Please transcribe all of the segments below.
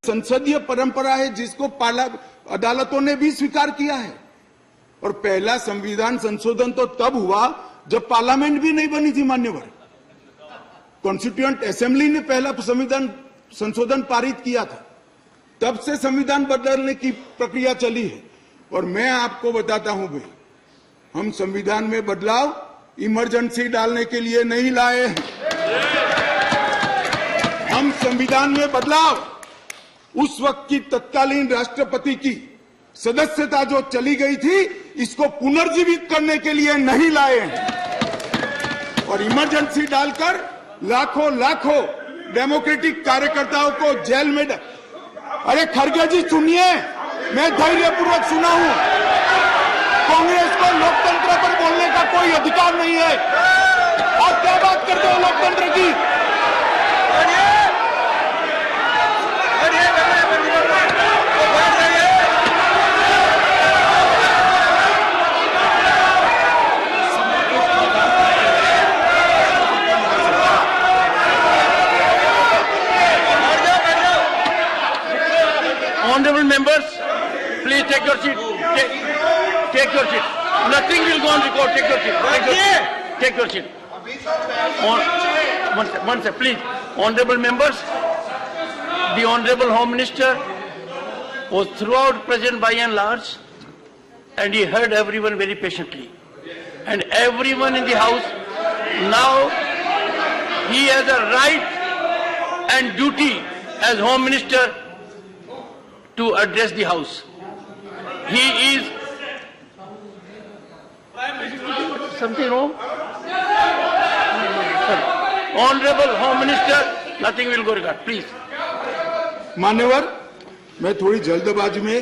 संसदीय परंपरा है जिसको अदालतों ने भी स्वीकार किया है। और पहला संविधान संशोधन तो तब हुआ जब पार्लियामेंट भी नहीं बनी थी मान्यवर। कॉन्स्टिट्यूएंट असेंबली ने पहला संविधान संशोधन पारित किया था, तब से संविधान बदलने की प्रक्रिया चली है। और मैं आपको बताता हूं भाई, हम संविधान में बदलाव इमरजेंसी डालने के लिए नहीं लाए हैं। हम संविधान में बदलाव उस वक्त की तत्कालीन राष्ट्रपति की सदस्यता जो चली गई थी, इसको पुनर्जीवित करने के लिए नहीं लाए हैं। और इमरजेंसी डालकर लाखों डेमोक्रेटिक कार्यकर्ताओं को जेल में अरे खड़गे जी सुनिए, मैं धैर्यपूर्वक सुना हूं। कांग्रेस को लोकतंत्र पर बोलने का कोई अधिकार नहीं है। आप क्या बात करते हो लोकतंत्र की? Honorable members, please take your seat. Take your seat. Nothing will go on record. Take your seat. Take your seat. One second, please. Honorable members, the Honorable Home Minister was throughout present by and large, and he heard everyone very patiently. And everyone in the House, now he has a right and duty as Home Minister to address the House. He is something wrong? Sorry. Honorable Home Minister, nothing will go regard. Please. मान्यवर, मैं थोड़ी जल्दबाजी में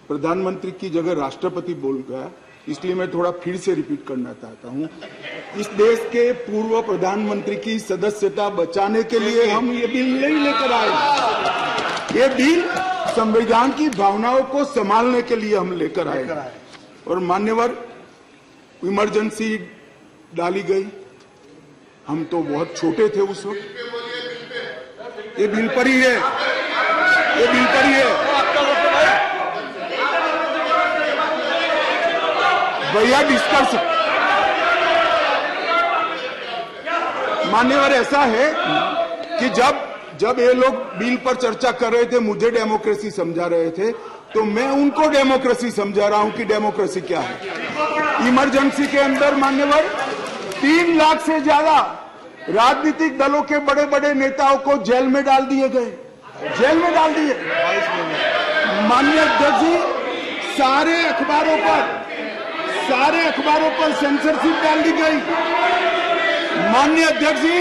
प्रधानमंत्री की जगह राष्ट्रपति बोल गया, इसलिए मैं थोड़ा फिर से रिपीट करना चाहता हूं। इस देश के पूर्व प्रधानमंत्री की सदस्यता बचाने के लिए हम ये बिल नहीं लेकर आए। ये बिल संविधान की भावनाओं को संभालने के लिए हम लेकर आए। और मान्यवर, इमरजेंसी डाली गई, हम तो बहुत छोटे थे उस वक्त। ये बिल पर ही है, ये बिल पर ही है भैया। डिस्कस मान्यवर, ऐसा है कि जब ये लोग बिल पर चर्चा कर रहे थे, मुझे डेमोक्रेसी समझा रहे थे, तो मैं उनको डेमोक्रेसी समझा रहा हूं कि डेमोक्रेसी क्या है। इमरजेंसी के अंदर मान्यवर 3 लाख से ज्यादा राजनीतिक दलों के बड़े बड़े नेताओं को जेल में डाल दिए गए, जेल में डाल दिए। माननीय अध्यक्ष जी, सारे अखबारों पर सेंसरशिप डाल दी गई। माननीय अध्यक्ष जी,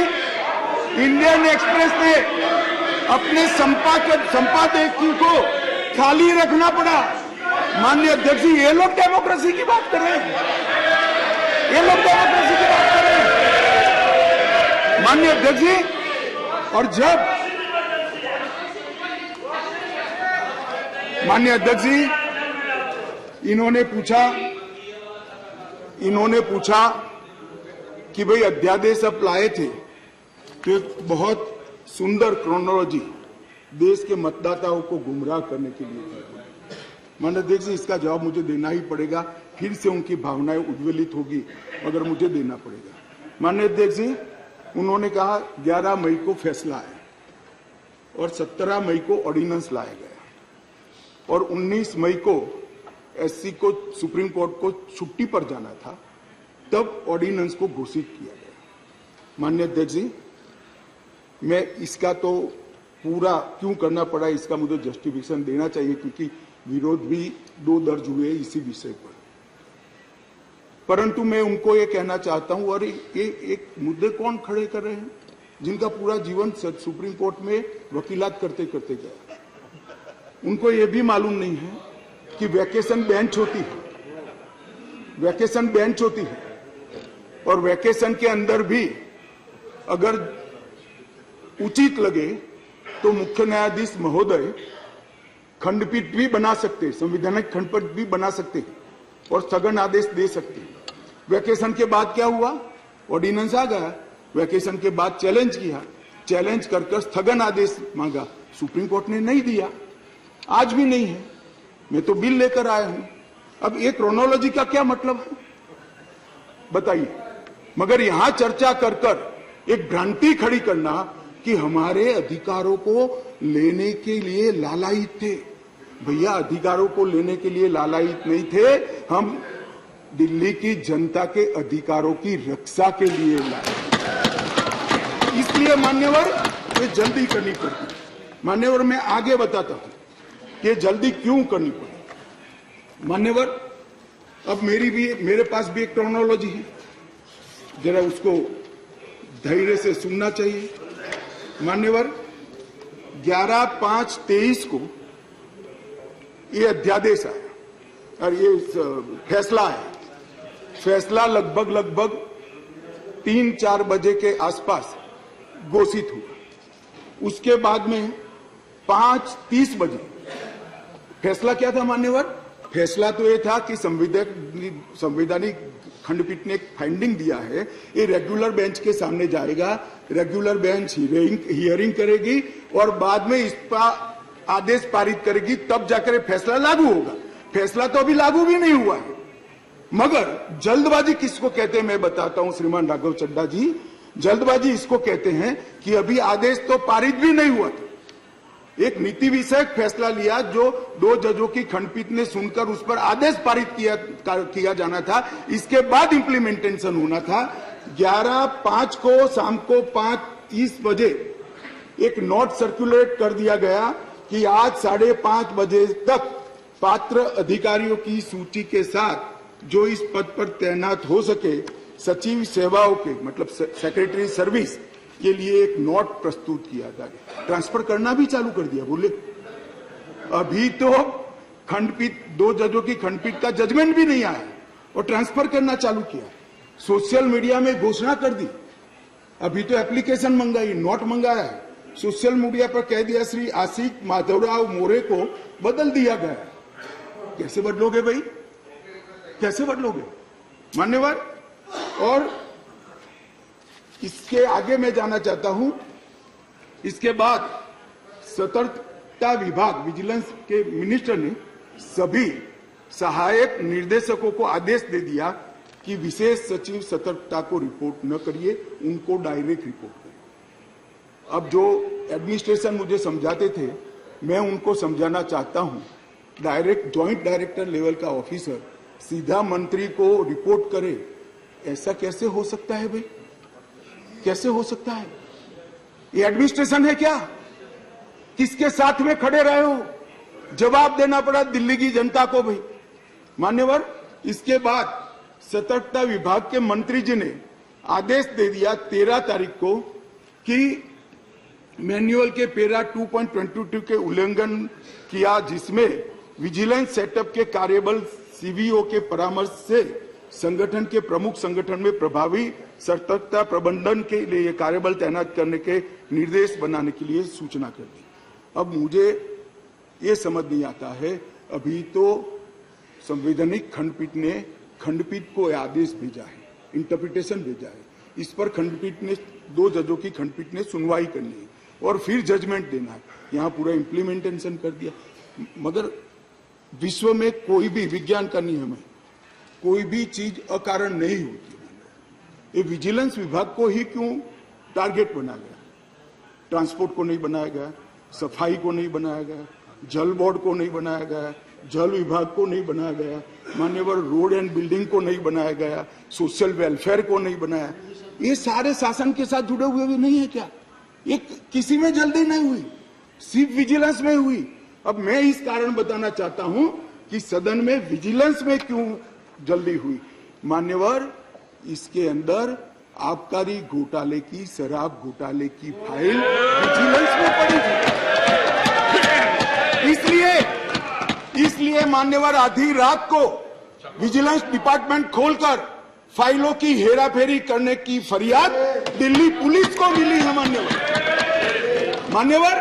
इंडियन एक्सप्रेस ने अपने संपादकीय को खाली रखना पड़ा। माननीय अध्यक्ष जी, ये लोग डेमोक्रेसी की बात कर रहे हैं, ये लोग डेमोक्रेसी की बात कर रहे हैं। माननीय अध्यक्ष जी, और जब माननीय अध्यक्ष जी इन्होंने पूछा कि भाई अध्यादेश अब लाए थे, तो एक बहुत सुंदर क्रोनोलॉजी देश के मतदाताओं को गुमराह करने के लिए। माननीय अध्यक्ष जी, इसका जवाब मुझे देना ही पड़ेगा, फिर से उनकी भावनाएं उद्वेलित होगी, मगर मुझे देना पड़ेगा। माननीय अध्यक्ष जी, उन्होंने कहा 11 मई को फैसला है और 17 मई को ऑर्डिनेंस लाया गया और 19 मई को एससी को सुप्रीम कोर्ट को छुट्टी पर जाना था, तब ऑर्डिनेंस को घोषित किया गया। माननीय अध्यक्ष जी, मैं इसका तो पूरा क्यों करना पड़ा, इसका मुझे जस्टिफिकेशन देना चाहिए, क्योंकि विरोध भी 2 दर्ज हुए इसी विषय पर। परंतु मैं उनको ये कहना चाहता हूं, और ये एक मुद्दे कौन खड़े कर रहे हैं जिनका पूरा जीवन सुप्रीम कोर्ट में वकीलात करते करते गया। उनको ये भी मालूम नहीं है कि वैकेशन बेंच होती है, वैकेशन बेंच होती है, और वैकेशन के अंदर भी अगर उचित लगे तो मुख्य न्यायाधीश महोदय खंडपीठ भी बना सकते, संवैधानिक खंडपीठ भी बना सकते और स्थगन आदेश दे सकते। वैकेशन के बाद क्या हुआ, ऑर्डिनेंस आ गया, वैकेशन के बाद चैलेंज किया, चैलेंज कर स्थगन आदेश मांगा, सुप्रीम कोर्ट ने नहीं दिया, आज भी नहीं है। मैं तो बिल लेकर आया हूं। अब ये क्रोनोलॉजी का क्या मतलब है बताइए। मगर यहां चर्चा कर कर एक भ्रांति खड़ी करना कि हमारे अधिकारों को लेने के लिए लालायित थे। भैया, अधिकारों को लेने के लिए लालायित नहीं थे, हम दिल्ली की जनता के अधिकारों की रक्षा के लिए लाए। इसलिए मान्यवर, ये जल्दी करनी पड़ती। मान्यवर, मैं आगे बताता हूं कि जल्दी क्यों करनी पड़ी। मान्यवर, अब मेरे पास भी एक क्रोनोलॉजी है, जरा उसको धैर्य से सुनना चाहिए। मान्यवर, 11/5/23 को ये अध्यादेश आया और ये फैसला है। फैसला लगभग 3-4 बजे के आसपास घोषित हुआ। उसके बाद में 5:30 बजे फैसला क्या था मान्यवर? फैसला तो ये था कि संवैधानिक खंडपीठ ने एक फाइंडिंग दिया है, ये रेगुलर बेंच के सामने जाएगा, रेगुलर बेंच हियरिंग करेगी और बाद में इसका आदेश पारित करेगी, तब जाकर फैसला लागू होगा। फैसला तो अभी लागू भी नहीं हुआ है। मगर जल्दबाजी किसको कहते हैं मैं बताता हूं श्रीमान राघव चड्ढा जी। जल्दबाजी इसको कहते हैं कि अभी आदेश तो पारित भी नहीं हुआ था। एक नीति विषयक फैसला लिया जो 2 जजों की खंडपीठ ने सुनकर उस पर आदेश पारित किया जाना था, इसके बाद इंप्लीमेंटेशन होना था। 11/5 को शाम को 5:30 बजे एक नोट सर्कुलेट कर दिया गया कि आज 5:30 बजे तक पात्र अधिकारियों की सूची के साथ जो इस पद पर तैनात हो सके, सचिव सेवाओं के मतलब सेक्रेटरी सर्विस के लिए एक नोट प्रस्तुत किया जाए। ट्रांसफर करना भी चालू कर दिया। बोले अभी तो खंडपीठ 2 जजों की खंडपीठ का जजमेंट भी नहीं आया और ट्रांसफर करना चालू किया। सोशल मीडिया में घोषणा कर दी। अभी तो एप्लीकेशन मंगाई, नोट मंगाया है। सोशल मीडिया पर कह दिया श्री आशिक माधवराव मोरे को बदल दिया गया। कैसे बदलोगे भाई, कैसे बदलोगे मान्यवर? और इसके आगे मैं जाना चाहता हूं। इसके बाद सतर्कता विभाग विजिलेंस के मिनिस्टर ने सभी सहायक निर्देशकों को आदेश दे दिया कि विशेष सचिव सतर्कता को रिपोर्ट न करिए, उनको डायरेक्ट रिपोर्ट करिए। अब जो एडमिनिस्ट्रेशन मुझे समझाते थे, मैं उनको समझाना चाहता हूं। डायरेक्ट ज्वाइंट डायरेक्टर लेवल का ऑफिसर सीधा मंत्री को रिपोर्ट करे, ऐसा कैसे हो सकता है भाई? कैसे हो सकता है? ये एडमिनिस्ट्रेशन है क्या? किसके साथ में खड़े रहे हो? जवाब देना पड़ा दिल्ली की जनता को भाई। मान्यवर, इसके बाद सतर्कता विभाग के मंत्री जी ने आदेश दे दिया 13 तारीख को कि मैन्युअल के पैरा 2.22 के उल्लंघन किया, जिसमें विजिलेंस सेटअप के कार्यबल सीवीओ के परामर्श से संगठन के प्रमुख संगठन में प्रभावी सतर्कता प्रबंधन के लिए कार्यबल तैनात करने के निर्देश बनाने के लिए सूचना कर दी। अब मुझे ये समझ नहीं आता है, अभी तो संवैधानिक खंडपीठ ने खंडपीठ को आदेश भेजा है, इंटरप्रिटेशन भेजा है। इस पर खंडपीठ ने 2 जजों की खंडपीठ ने सुनवाई करनी है और फिर जजमेंट देना है। यहाँ पूरा इंप्लीमेंटेशन कर दिया। मगर विश्व में कोई भी विज्ञान का नियम है, कोई भी चीज अकारण नहीं होती। ये विजिलेंस विभाग को ही क्यों टारगेट बनाया गया? ट्रांसपोर्ट को नहीं बनाया गया, सफाई को नहीं बनाया गया, जल बोर्ड को नहीं बनाया गया, जल विभाग को नहीं बनाया गया, मान्यवर रोड एंड बिल्डिंग को नहीं बनाया गया, सोशल वेलफेयर को नहीं बनाया। ये सारे शासन के साथ जुड़े हुए भी नहीं है क्या? ये किसी में जल्दी नहीं हुई, सिर्फ विजिलेंस में हुई। अब मैं इस कारण बताना चाहता हूं कि सदन में विजिलेंस में क्यों जल्दी हुई। मान्यवर, इसके अंदर आबकारी घोटाले की, शराब घोटाले की फाइल विजिलेंस में पड़ी थी। इसलिए मान्यवर आधी रात को विजिलेंस डिपार्टमेंट खोलकर फाइलों की हेराफेरी करने की फरियाद दिल्ली पुलिस को मिली है। मान्यवर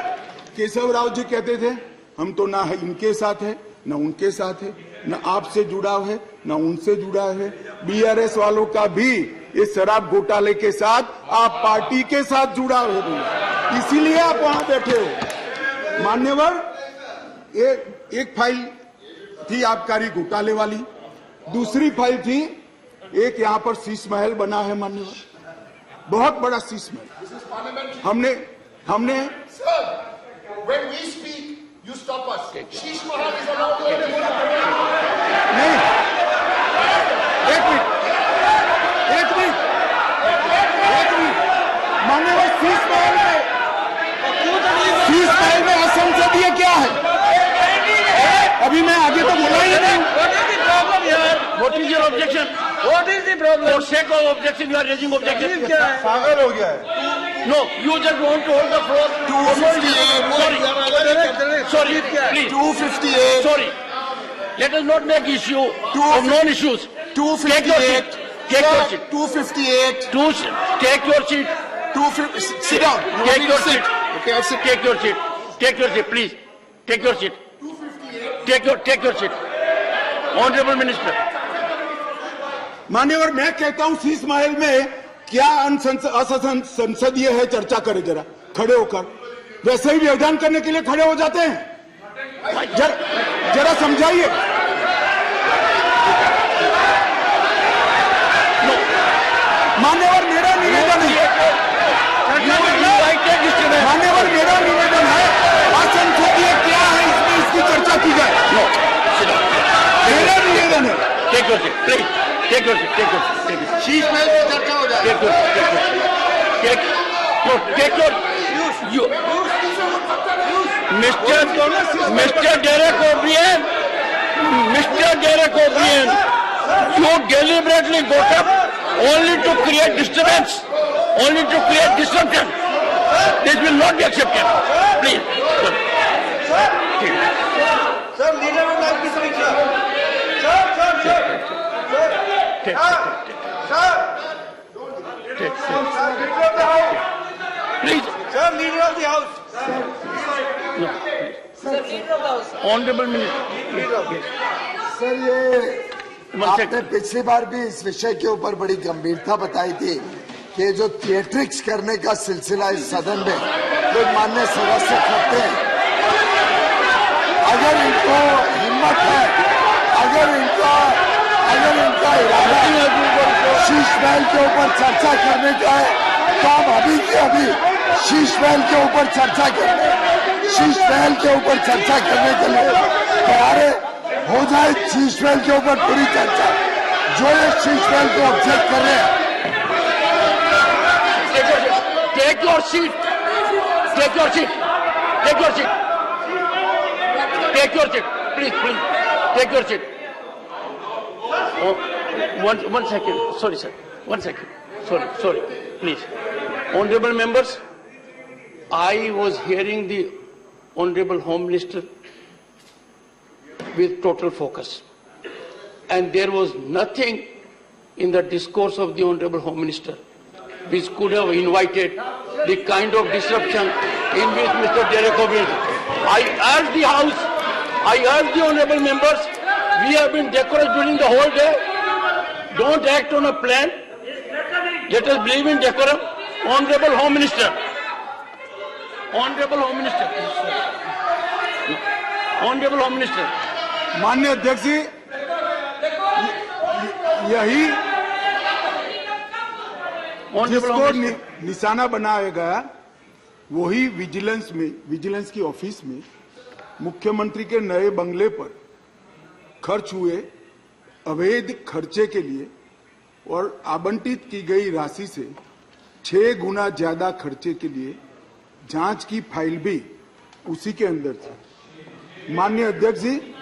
केशव राव जी कहते थे हम तो ना इनके साथ है ना उनके साथ है, न आपसे जुड़ाव है न उनसे जुड़ा है। बीआरएस वालों का भी इस शराब घोटाले के साथ आप पार्टी के साथ जुड़ाव है, इसीलिए आप वहां बैठे हो। मान्यवर, एक फाइल थी आबकारी घोटाले वाली, दूसरी फाइल थी एक यहां पर शीश महल बना है मान्यवर, बहुत बड़ा शीश महल। हमने When we speak, you stop us. Sheesh Mahal is allowed to नहीं, एक मिनट मान्यवर, शीश महल में असंसदीय क्या है? अभी मैं आगे तो बोला ही नहीं। What is your objection? What is the problem? For sake of objection, you are raising objection. क्या है? पागल हो गया है। No, you just want to hold the floor. 258. Sorry, please. 258. Sorry. Let us not make issue of non-issues. 258. Take your seat. 258. Take your seat. 250. Sit down. You want Take me your to sit? seat. Okay, I'll sit. Take your seat. Take your seat, please. Take your seat. Take your seat. Honorable Minister. मान्यवर, मैं कहता हूं शीश महल में क्या असंसदीय है, चर्चा करें जरा खड़े होकर। वैसे ही व्यवधान करने के लिए खड़े हो जाते हैं, जरा समझाइए। मान्यवर, मेरा निवेदन है, मान्यवर मेरा निवेदन है, असंसदीय क्या है इसमें इसकी चर्चा की जाए। मेरा निवेदन है। Take your seat, please. Take your seat. Sheesh Mahal पे चर्चा हो जाए। Take your you. Mr. Derek O'Brien, you deliberately got up only to create disturbance, only to create disruption. This will not be accepted. Please. Sir, leader would like to speak, sir. Please. Sir, leader of the house. No. Sir, leader of the house. Honorable Minister. Sir, ये One आपने second. पिछली बार भी इस विषय के ऊपर बड़ी गंभीरता बताई थी कि जो थिएट्रिक्स करने का सिलसिला इस सदन में जो माननीय सदस्य करते हैं, अगर इनको हिम्मत है, अगर इनका इरादा शीश महल के ऊपर चर्चा करने का है, तो हम अभी के अभी शीश महल के ऊपर चर्चा करने के लिए तैयार है। हो जाए शीश महल के ऊपर पूरी चर्चा। जो ये शीश महल को ऑब्जेक्ट कर रहे हैं, Take your seat. Please. Take your seat. Oh, one second. Sorry, sir. 1 second. Sorry. Please. Honorable members, I was hearing the Honorable Home Minister with total focus. And there was nothing in the discourse of the Honorable Home Minister which could have invited the kind of disruption in which Mr. Derek O'Brien. I urge the House, I urge the Honorable members, we have been decorous during the whole day. Don't act on a plan. Let us believe in decorum. Honorable Home Minister. Honorable Home Minister. Honorable Home Minister. माननीय अध्यक्ष जी, यही Honorable जिसको Home Minister. निशाना बनाया गया, वही vigilance की office में मुख्यमंत्री के नए बंगले पर खर्च हुए अवैध खर्चे के लिए और आवंटित की गई राशि से 6 गुना ज्यादा खर्चे के लिए जांच की फाइल भी उसी के अंदर थी। माननीय अध्यक्ष जी,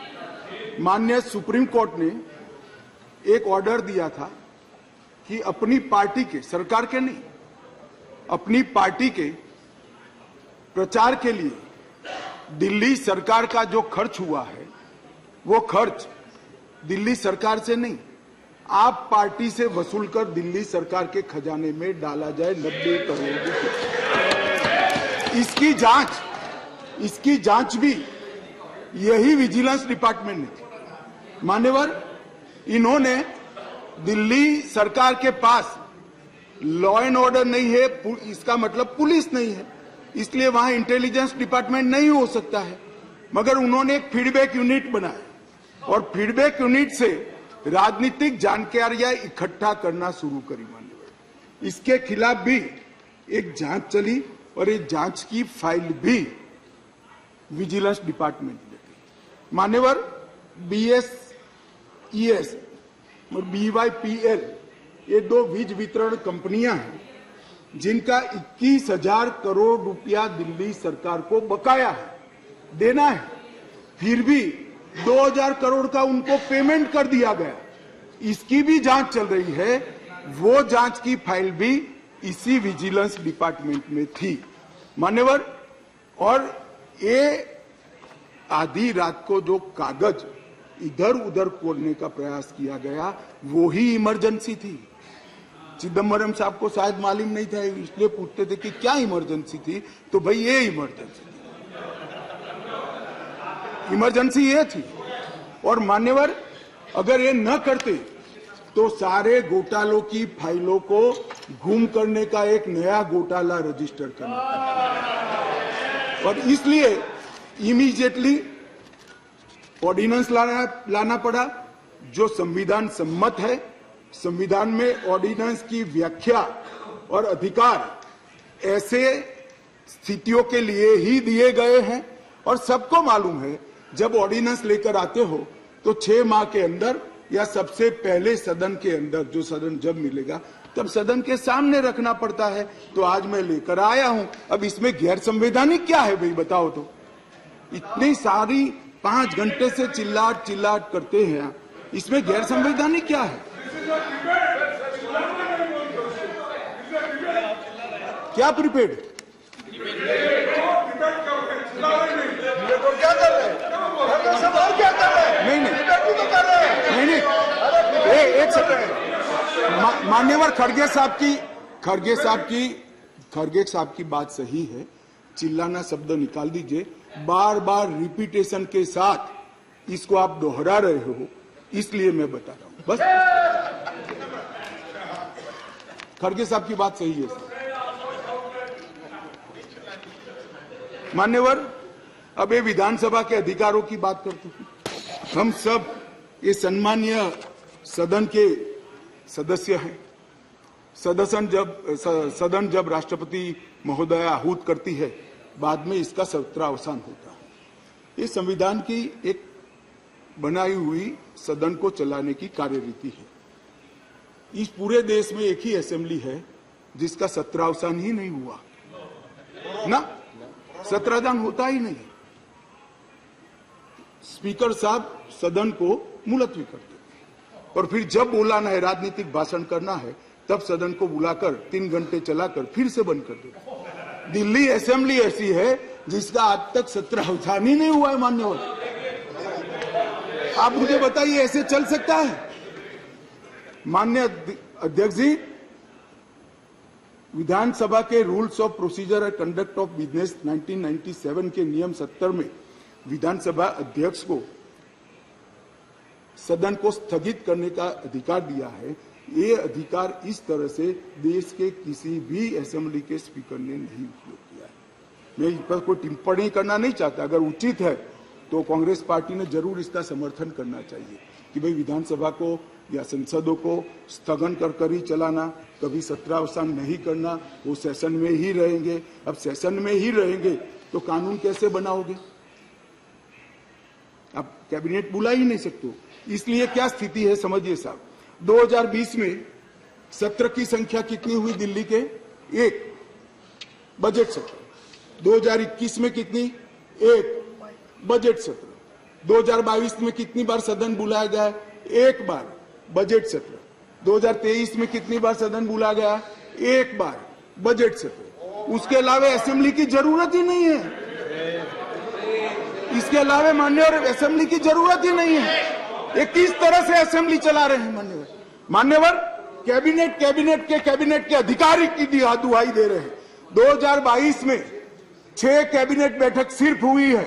माननीय सुप्रीम कोर्ट ने एक ऑर्डर दिया था कि अपनी पार्टी के, सरकार के नहीं, अपनी पार्टी के प्रचार के लिए दिल्ली सरकार का जो खर्च हुआ है, वो खर्च दिल्ली सरकार से नहीं, आप पार्टी से वसूल कर दिल्ली सरकार के खजाने में डाला जाए 90 करोड़ रुपए। इसकी जांच भी यही विजिलेंस डिपार्टमेंट ने की। मान्यवर, इन्होंने दिल्ली सरकार के पास लॉ एंड ऑर्डर नहीं है, इसका मतलब पुलिस नहीं है, इसलिए वहां इंटेलिजेंस डिपार्टमेंट नहीं हो सकता है, मगर उन्होंने एक फीडबैक यूनिट बनाया और फीडबैक यूनिट से राजनीतिक जानकारियां इकट्ठा करना शुरू करी। मान्यवर, इसके खिलाफ भी एक जांच चली और एक जांच की फाइल भी विजिलेंस डिपार्टमेंट ने दी। मान्यवर, BSES और BYPL ये दो वीज वितरण कंपनियां हैं जिनका 21,000 करोड़ रुपया दिल्ली सरकार को बकाया है, देना है, फिर भी 2,000 करोड़ का उनको पेमेंट कर दिया गया। इसकी भी जांच चल रही है। वो जांच की फाइल भी इसी विजिलेंस डिपार्टमेंट में थी। मान्यवर, और ये आधी रात को जो कागज इधर उधर खोलने का प्रयास किया गया वो ही इमरजेंसी थी। चिदम्बरम साहब को शायद मालूम नहीं था, इसलिए पूछते थे कि क्या इमरजेंसी थी, तो भाई ये इमरजेंसी थी, इमरजेंसी ये थी। और मान्यवर, अगर ये न करते तो सारे घोटालों की फाइलों को गुम करने का एक नया घोटाला रजिस्टर करना पड़ा और इसलिए इमीडिएटली ऑर्डिनेंस लाना पड़ा जो संविधान सम्मत है। संविधान में ऑर्डिनेंस की व्याख्या और अधिकार ऐसे स्थितियों के लिए ही दिए गए हैं और सबको मालूम है जब ऑर्डिनेंस लेकर आते हो तो 6 माह के अंदर या सबसे पहले सदन के अंदर, जो सदन जब मिलेगा तब सदन के सामने रखना पड़ता है। तो आज मैं लेकर आया हूं। अब इसमें गैर संवैधानिक क्या है भाई, बताओ तो। इतनी सारी 5 घंटे से चिल्लाट करते हैं, इसमें गैर संवैधानिक क्या है? क्या प्रीपेड क्या कर रहे हैं? सवाल क्या कर रहे हैं? नहीं एक सेकंड। मान्यवर, खड़गे साहब की बात सही है। चिल्लाना शब्द निकाल दीजिए। बार बार रिपीटेशन के साथ इसको आप दोहरा रहे हो, इसलिए मैं बता रहा हूं बस। खड़गे साहब की बात सही है सर। मान्यवर, अब ये विधानसभा के अधिकारों की बात करते हैं। हम सब ये सम्मानीय सदन के सदस्य हैं। सदन जब राष्ट्रपति महोदया आहूत करती है, बाद में इसका सत्रावसान होता है। ये संविधान की एक बनाई हुई सदन को चलाने की कार्यरीति है। इस पूरे देश में एक ही असेंबली है जिसका सत्रावसान ही नहीं हुआ ना, सत्रावसान होता ही नहीं। स्पीकर साहब सदन को मुलतवी करते और फिर जब बुलाना है, राजनीतिक भाषण करना है, तब सदन को बुलाकर 3 घंटे चलाकर फिर से बंद कर देते। दिल्ली असेंबली ऐसी है जिसका आज तक सत्रावसान ही नहीं हुआ है। मान्यवर, आप मुझे बताइए ऐसे चल सकता है? माननीय अध्यक्ष जी, विधानसभा के rules of procedure and conduct of business 1997 के नियम 70 में विधानसभा अध्यक्ष को सदन को स्थगित करने का अधिकार दिया है। ये अधिकार इस तरह से देश के किसी भी असेंबली के स्पीकर ने नहीं उपयोग किया है। मैं इस पर कोई टिप्पणी करना नहीं चाहता। अगर उचित है तो कांग्रेस पार्टी ने जरूर इसका समर्थन करना चाहिए कि भाई विधानसभा को या संसदों को स्थगन कर ही चलाना, कभी सत्रावसान नहीं करना, वो सेशन में ही रहेंगे। अब सेशन में ही रहेंगे तो कानून कैसे बनाओगे? आप कैबिनेट बुला ही नहीं सकते। इसलिए क्या स्थिति है समझिए साहब। 2020 में सत्र की संख्या कितनी हुई दिल्ली के? 1 बजट सत्र। 2021 में कितनी? 1 बजट सत्र। 2022 में कितनी बार सदन बुलाया गया? 1 बार बजट सत्र। 2023 में कितनी बार सदन बुलाया गया? 1 बार बजट सत्र। उसके अलावा असेंबली की जरूरत ही नहीं है। इसके अलावा मान्यवर असेंबली की जरूरत ही नहीं है। ये किस तरह से असेंबली चला रहे हैं मान्यवर? कैबिनेट के अधिकारी की दुहाई दे रहे हैं। 2022 में 6 कैबिनेट बैठक सिर्फ हुई है,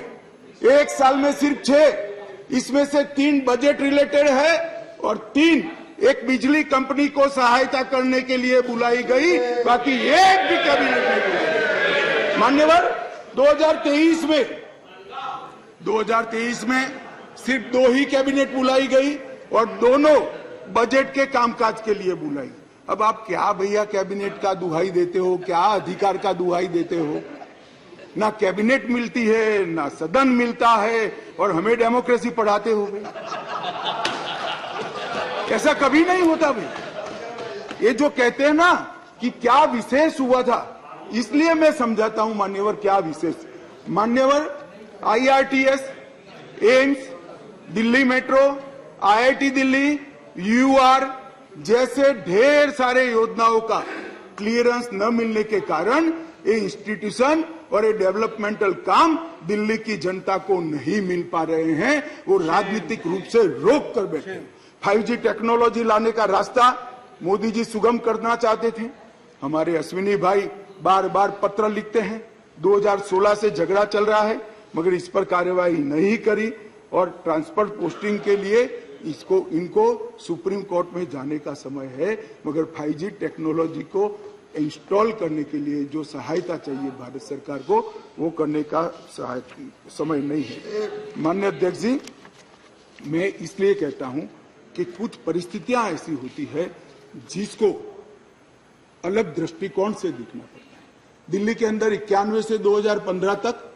1 साल में सिर्फ 6। इसमें से 3 बजट रिलेटेड है और 3 एक बिजली कंपनी को सहायता करने के लिए बुलाई गई, बाकी एक भी कैबिनेट नहीं बुलाई। मान्यवर 2023 में सिर्फ 2 ही कैबिनेट बुलाई गई और दोनों बजट के कामकाज के लिए बुलाई। अब आप क्या भैया कैबिनेट का दुहाई देते हो, क्या अधिकार का दुहाई देते हो? ना कैबिनेट मिलती है, ना सदन मिलता है, और हमें डेमोक्रेसी पढ़ाते हो भाई। ऐसा कभी नहीं होता भाई। ये जो कहते हैं ना कि क्या विशेष हुआ था, इसलिए मैं समझाता हूं मान्यवर क्या विशेष। मान्यवर IRTS, AIIMS, Delhi metro, IIT Delhi, UR जैसे ढेर सारे योजनाओं का क्लियरेंस न मिलने के कारण ये इंस्टीट्यूशन और ये डेवलपमेंटल काम दिल्ली की जनता को नहीं मिल पा रहे हैं। वो राजनीतिक रूप से रोक कर बैठे हैं। 5G टेक्नोलॉजी लाने का रास्ता मोदी जी सुगम करना चाहते थे। हमारे अश्विनी भाई बार बार पत्र लिखते हैं। 2016 से झगड़ा चल रहा है, मगर इस पर कार्यवाही नहीं करी और ट्रांसफर पोस्टिंग के लिए इनको सुप्रीम कोर्ट में जाने का समय है। मगर 5G टेक्नोलॉजी को इंस्टॉल करने के लिए जो सहायता चाहिए भारत सरकार को, वो करने का समय नहीं है। माननीय अध्यक्ष जी, मैं इसलिए कहता हूं कि कुछ परिस्थितियां ऐसी होती है जिसको अलग दृष्टिकोण से देखना पड़ता है। दिल्ली के अंदर 91 से 2015 तक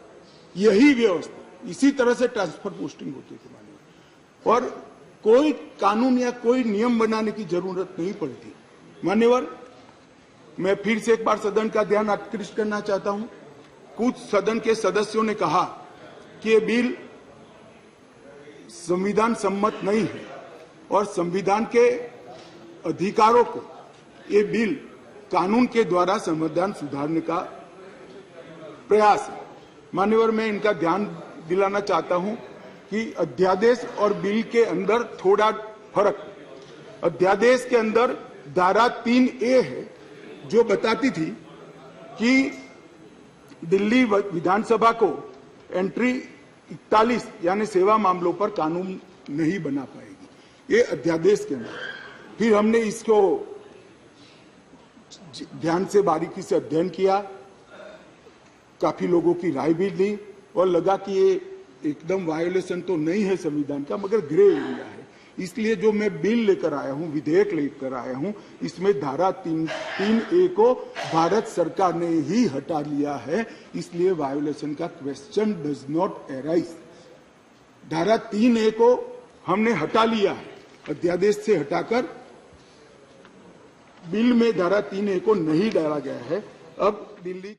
यही व्यवस्था, इसी तरह से ट्रांसफर पोस्टिंग होती थी मान्यवर, और कोई कानून या कोई नियम बनाने की जरूरत नहीं पड़ती। मान्यवर, मैं फिर से एक बार सदन का ध्यान आकृष्ट करना चाहता हूं। कुछ सदन के सदस्यों ने कहा कि ये बिल संविधान सम्मत नहीं है और संविधान के अधिकारों को ये बिल कानून के द्वारा संविधान सुधारने का प्रयास है। मान्यवर, मैं इनका ध्यान दिलाना चाहता हूं कि अध्यादेश और बिल के अंदर थोड़ा फर्क। अध्यादेश के अंदर धारा 3A है जो बताती थी कि दिल्ली विधानसभा को एंट्री 41 यानी सेवा मामलों पर कानून नहीं बना पाएगी, ये अध्यादेश के अंदर। फिर हमने इसको ध्यान से बारीकी से अध्ययन किया, काफी लोगों की राय भी ली और लगा कि ये एकदम वायोलेशन तो नहीं है संविधान का, मगर ग्रे एरिया है। इसलिए जो मैं बिल लेकर आया हूं, विधेयक लेकर आया हूं, इसमें धारा 3A को भारत सरकार ने ही हटा लिया है, इसलिए वायोलेशन का क्वेश्चन डज नॉट अराइज। धारा 3A को हमने हटा लिया है, अध्यादेश से हटाकर बिल में धारा 3A को नहीं डाला गया है। अब दिल्ली